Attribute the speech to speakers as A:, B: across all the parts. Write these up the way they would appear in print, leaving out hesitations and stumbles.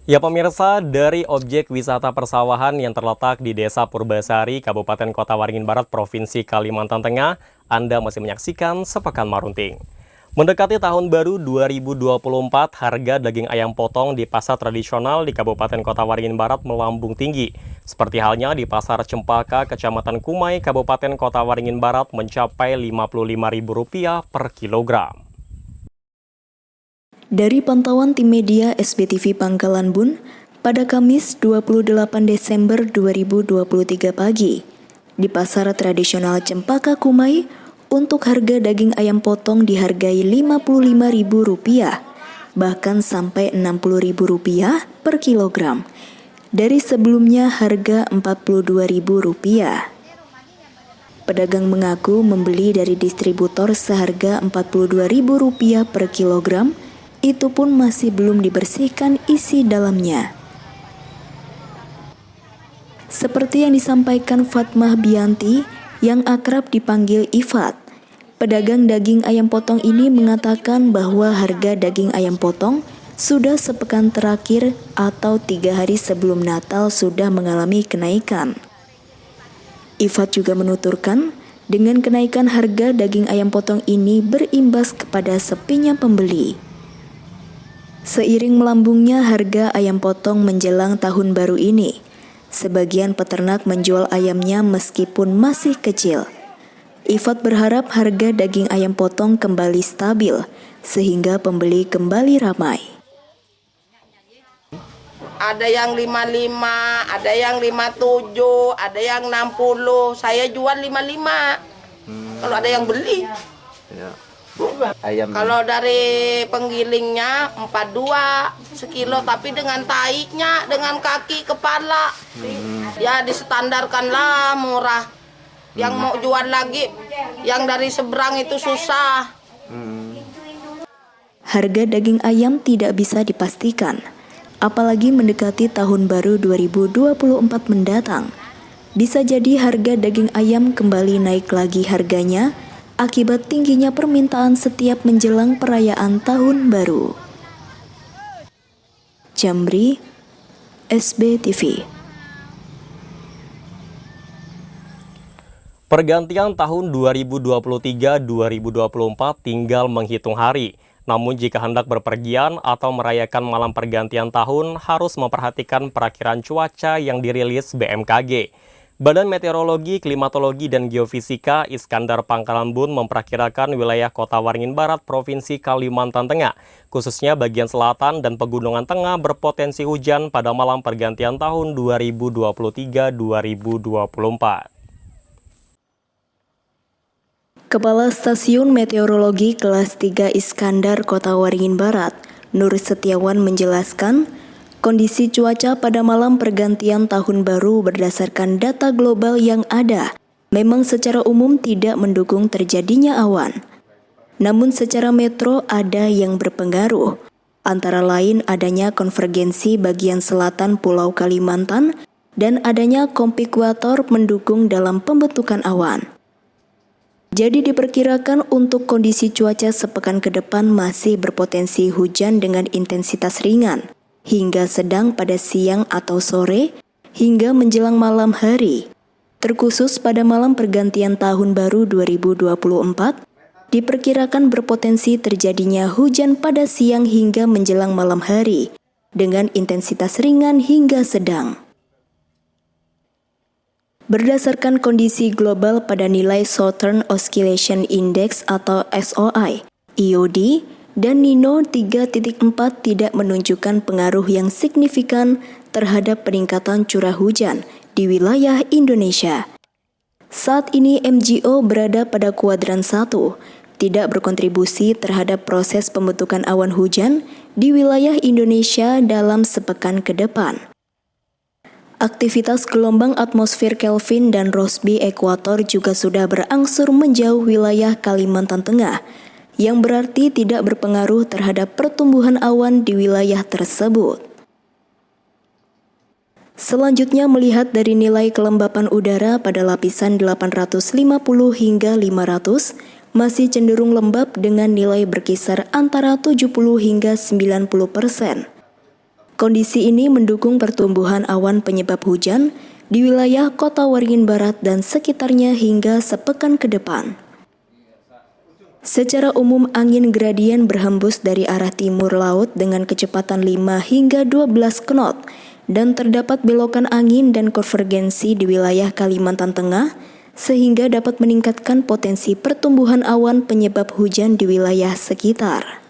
A: Ya pemirsa, dari objek wisata persawahan yang terletak di Desa Purbasari, Kabupaten Kota Waringin Barat, Provinsi Kalimantan Tengah, Anda masih menyaksikan Sepekan Marunting. Mendekati tahun baru 2024, harga daging ayam potong di pasar tradisional di Kabupaten Kota Waringin Barat melambung tinggi. Seperti halnya di Pasar Cempaka, Kecamatan Kumai, Kabupaten Kota Waringin Barat mencapai Rp55.000 per kilogram.
B: Dari pantauan tim media SBTV Pangkalan Bun, pada Kamis 28 Desember 2023 pagi, di pasar tradisional Cempaka Kumai, untuk harga daging ayam potong dihargai Rp55.000, bahkan sampai Rp60.000 per kilogram, dari sebelumnya harga Rp42.000. Pedagang mengaku membeli dari distributor seharga Rp42.000 per kilogram, itu pun masih belum dibersihkan isi dalamnya. Seperti yang disampaikan Fatmah Bianti yang akrab dipanggil Ifat, pedagang daging ayam potong ini mengatakan bahwa harga daging ayam potong sudah sepekan terakhir atau 3 hari sebelum Natal sudah mengalami kenaikan. Ifat juga menuturkan, dengan kenaikan harga daging ayam potong ini berimbas kepada sepinya pembeli. Seiring melambungnya harga ayam potong menjelang tahun baru ini, sebagian peternak menjual ayamnya meskipun masih kecil. Ifat berharap harga daging ayam potong kembali stabil, sehingga pembeli kembali ramai.
C: Ada yang 55, ada yang 57, ada yang 60. Saya jual 55. Kalau ada yang beli.
D: Ya. Ayam.
C: Kalau dari penggilingnya 42 sekilo, tapi dengan taiknya, dengan kaki, kepala. Ya distandarkan lah murah. Yang mau jual lagi, yang dari seberang itu susah.
B: Harga daging ayam tidak bisa dipastikan, apalagi mendekati tahun baru 2024 mendatang. Bisa jadi harga daging ayam kembali naik lagi harganya akibat tingginya permintaan setiap menjelang perayaan tahun baru. Jamri, SBTV.
A: Pergantian tahun 2023-2024 tinggal menghitung hari. Namun jika hendak berpergian atau merayakan malam pergantian tahun harus memperhatikan perakiraan cuaca yang dirilis BMKG. Badan Meteorologi, Klimatologi, dan Geofisika Iskandar Pangkalan Bun memperkirakan wilayah Kota Waringin Barat, Provinsi Kalimantan Tengah, khususnya bagian selatan dan pegunungan tengah berpotensi hujan pada malam pergantian tahun 2023-2024.
B: Kepala Stasiun Meteorologi Kelas 3 Iskandar Kota Waringin Barat, Nur Setiawan menjelaskan, kondisi cuaca pada malam pergantian tahun baru berdasarkan data global yang ada memang secara umum tidak mendukung terjadinya awan. Namun secara metro ada yang berpengaruh, antara lain adanya konvergensi bagian selatan Pulau Kalimantan dan adanya kompikuator mendukung dalam pembentukan awan. Jadi diperkirakan untuk kondisi cuaca sepekan ke depan masih berpotensi hujan dengan intensitas ringan hingga sedang pada siang atau sore hingga menjelang malam hari. Terkhusus pada malam pergantian tahun baru 2024, diperkirakan berpotensi terjadinya hujan pada siang hingga menjelang malam hari dengan intensitas ringan hingga sedang. Berdasarkan kondisi global pada nilai Southern Oscillation Index atau SOI, IOD, dan Nino 3.4 tidak menunjukkan pengaruh yang signifikan terhadap peningkatan curah hujan di wilayah Indonesia. Saat ini MGO berada pada kuadran 1, tidak berkontribusi terhadap proses pembentukan awan hujan di wilayah Indonesia dalam sepekan ke depan. Aktivitas gelombang atmosfer Kelvin dan Rossby ekuator juga sudah berangsur menjauh wilayah Kalimantan Tengah, yang berarti tidak berpengaruh terhadap pertumbuhan awan di wilayah tersebut. Selanjutnya melihat dari nilai kelembapan udara pada lapisan 850 hingga 500, masih cenderung lembab dengan nilai berkisar antara 70 hingga 90%. Kondisi ini mendukung pertumbuhan awan penyebab hujan di wilayah Kota Waringin Barat dan sekitarnya hingga sepekan ke depan. Secara umum, angin gradien berhembus dari arah timur laut dengan kecepatan 5 hingga 12 knot dan terdapat belokan angin dan konvergensi di wilayah Kalimantan Tengah sehingga dapat meningkatkan potensi pertumbuhan awan penyebab hujan di wilayah sekitar.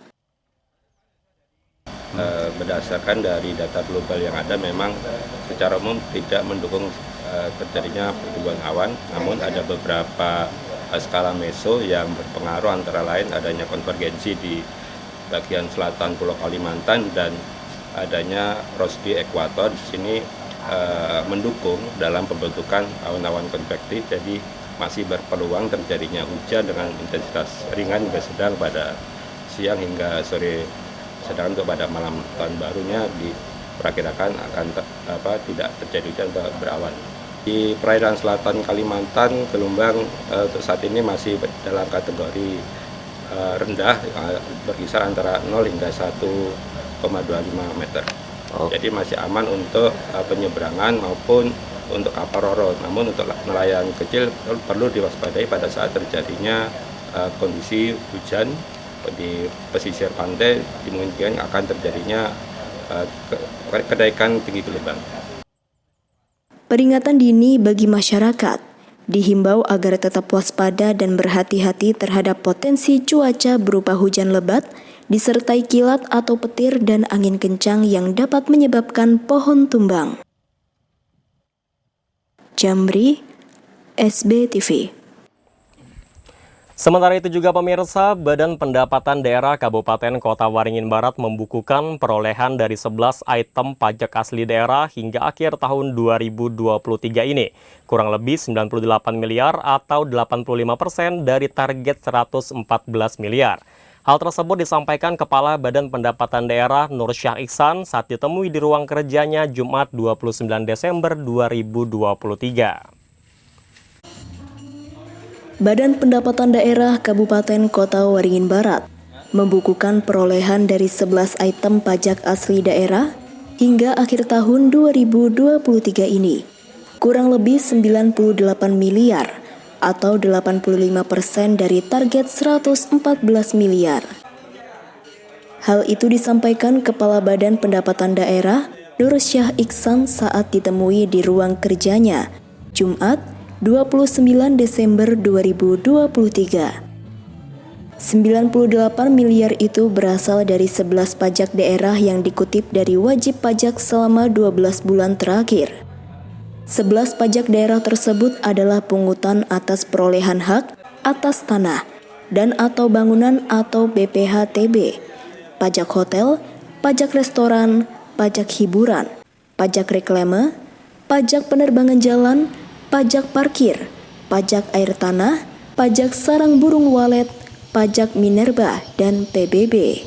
E: Berdasarkan dari data global yang ada, memang secara umum tidak mendukung terjadinya pertumbuhan awan, namun ada beberapa skala meso yang berpengaruh, antara lain adanya konvergensi di bagian selatan Pulau Kalimantan dan adanya ros di ekuator. Di sini mendukung dalam pembentukan awan-awan konvektif, jadi masih berpeluang terjadinya hujan dengan intensitas ringan hingga sedang pada siang hingga sore. Sedangkan untuk pada malam tahun barunya diperkirakan akan tidak terjadi hujan atau berawan. Di perairan selatan Kalimantan, gelombang untuk saat ini masih dalam kategori rendah, berkisar antara 0 hingga 1,25 meter. Jadi masih aman untuk penyeberangan maupun untuk kapal roro. Namun untuk nelayan kecil perlu diwaspadai pada saat terjadinya kondisi hujan di pesisir pantai, dimungkinkan akan terjadinya kenaikan tinggi gelombang.
B: Peringatan dini bagi masyarakat dihimbau agar tetap waspada dan berhati-hati terhadap potensi cuaca berupa hujan lebat, disertai kilat atau petir dan angin kencang yang dapat menyebabkan pohon tumbang. Jamri, SBTV.
A: Sementara itu juga pemirsa, Badan Pendapatan Daerah Kabupaten Kota Waringin Barat membukukan perolehan dari 11 item pajak asli daerah hingga akhir tahun 2023 ini. Kurang lebih 98 miliar atau 85% dari target 114 miliar. Hal tersebut disampaikan Kepala Badan Pendapatan Daerah Nur Syah Iksan saat ditemui di ruang kerjanya Jumat 29 Desember 2023.
B: Badan Pendapatan Daerah Kabupaten Kota Waringin Barat membukukan perolehan dari 11 item pajak asli daerah hingga akhir tahun 2023 ini. Kurang lebih 98 miliar atau 85% dari target 114 miliar. Hal itu disampaikan Kepala Badan Pendapatan Daerah Nur Syah Iksan saat ditemui di ruang kerjanya Jumat 29 Desember 2023. 98 miliar itu berasal dari 11 pajak daerah yang dikutip dari wajib pajak selama 12 bulan terakhir. 11 pajak daerah tersebut adalah pungutan atas perolehan hak atas tanah dan atau bangunan atau BPHTB, pajak hotel, pajak restoran, pajak hiburan, pajak reklame, pajak penerbangan jalan, pajak parkir, pajak air tanah, pajak sarang burung walet, pajak minerba, dan PBB.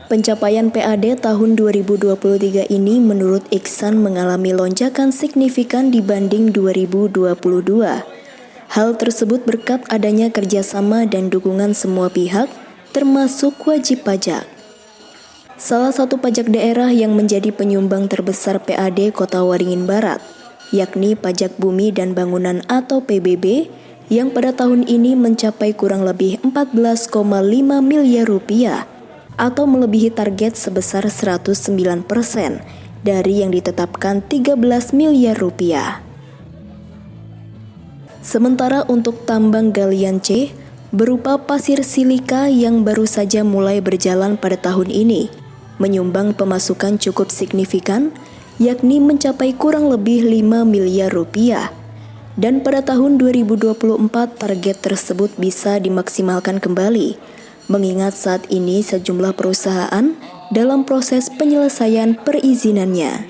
B: Pencapaian PAD tahun 2023 ini menurut Iksan mengalami lonjakan signifikan dibanding 2022. Hal tersebut berkat adanya kerjasama dan dukungan semua pihak, termasuk wajib pajak. Salah satu pajak daerah yang menjadi penyumbang terbesar PAD Kota Waringin Barat, yakni pajak bumi dan bangunan atau PBB yang pada tahun ini mencapai kurang lebih 14,5 miliar rupiah atau melebihi target sebesar 109% dari yang ditetapkan 13 miliar rupiah. Sementara untuk tambang galian C berupa pasir silika yang baru saja mulai berjalan pada tahun ini menyumbang pemasukan cukup signifikan, yakni mencapai kurang lebih 5 miliar rupiah. Dan pada tahun 2024 target tersebut bisa dimaksimalkan kembali, mengingat saat ini sejumlah perusahaan dalam proses penyelesaian perizinannya.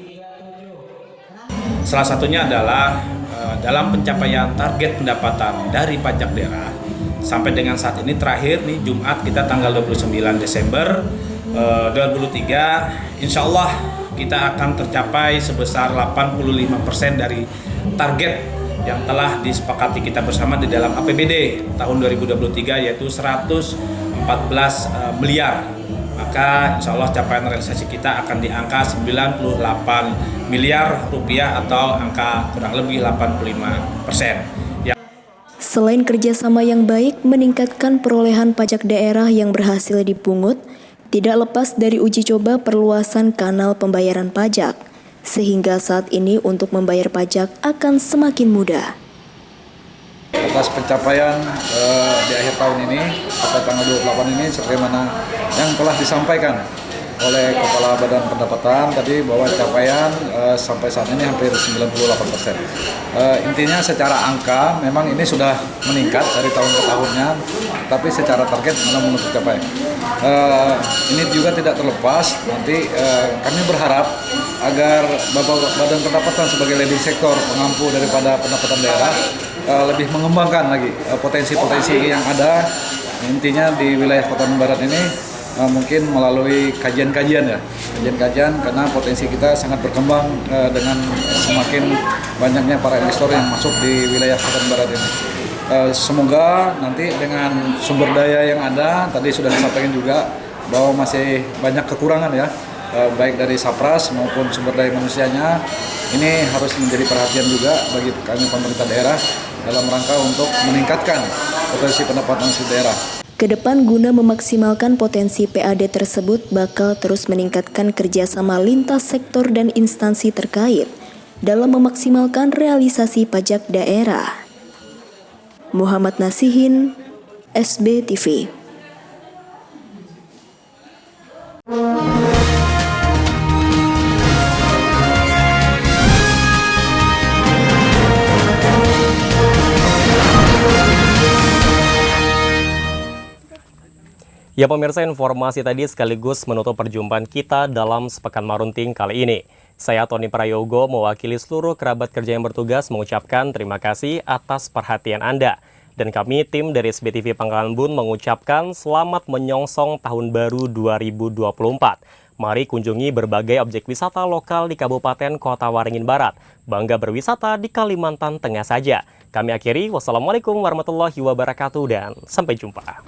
F: Salah satunya adalah dalam pencapaian target pendapatan dari pajak daerah. Sampai dengan saat ini terakhir nih Jumat kita tanggal 29 Desember 2023, insya Allah kita akan tercapai sebesar 85% dari target yang telah disepakati kita bersama di dalam APBD tahun 2023, yaitu 114 miliar maka insya Allah capaian realisasi kita akan di angka 98 miliar rupiah atau angka kurang lebih 85%.
B: Selain kerjasama yang baik meningkatkan perolehan pajak daerah yang berhasil dipungut, tidak lepas dari uji coba perluasan kanal pembayaran pajak, sehingga saat ini untuk membayar pajak akan semakin mudah.
G: Atas pencapaian di akhir tahun ini, pada tanggal 28 ini, sebagaimana yang telah disampaikan oleh Kepala Badan Pendapatan tadi bahwa capaian sampai saat ini hampir 98%. Intinya secara angka memang ini sudah meningkat dari tahun ke tahunnya, tapi secara target belum tercapai. Ini juga tidak terlepas, nanti kami berharap agar Badan Pendapatan sebagai leading sektor pengampu daripada pendapatan daerah lebih mengembangkan lagi potensi-potensi yang ada, intinya di wilayah Kota Bandung Barat ini mungkin melalui kajian-kajian karena potensi kita sangat berkembang dengan semakin banyaknya para investor yang masuk di wilayah Kota Bandung Barat ini. Semoga nanti dengan sumber daya yang ada, tadi sudah disampaikan juga bahwa masih banyak kekurangan ya, baik dari Sapras maupun sumber daya manusianya, ini harus menjadi perhatian juga bagi kami pemerintah daerah dalam rangka untuk meningkatkan potensi pendapatan daerah.
B: Kedepan guna memaksimalkan potensi PAD tersebut bakal terus meningkatkan kerjasama lintas sektor dan instansi terkait dalam memaksimalkan realisasi pajak daerah. Muhammad Nasihin, SBTV.
A: Ya pemirsa, informasi tadi sekaligus menutup perjumpaan kita dalam Sepekan Marunting kali ini. Saya Tony Prayogo mewakili seluruh kerabat kerja yang bertugas mengucapkan terima kasih atas perhatian Anda. Dan kami tim dari SBTV Pangkalan Bun mengucapkan selamat menyongsong tahun baru 2024. Mari kunjungi berbagai objek wisata lokal di Kabupaten Kota Waringin Barat. Bangga berwisata di Kalimantan Tengah saja. Kami akhiri, wassalamualaikum warahmatullahi wabarakatuh dan sampai jumpa.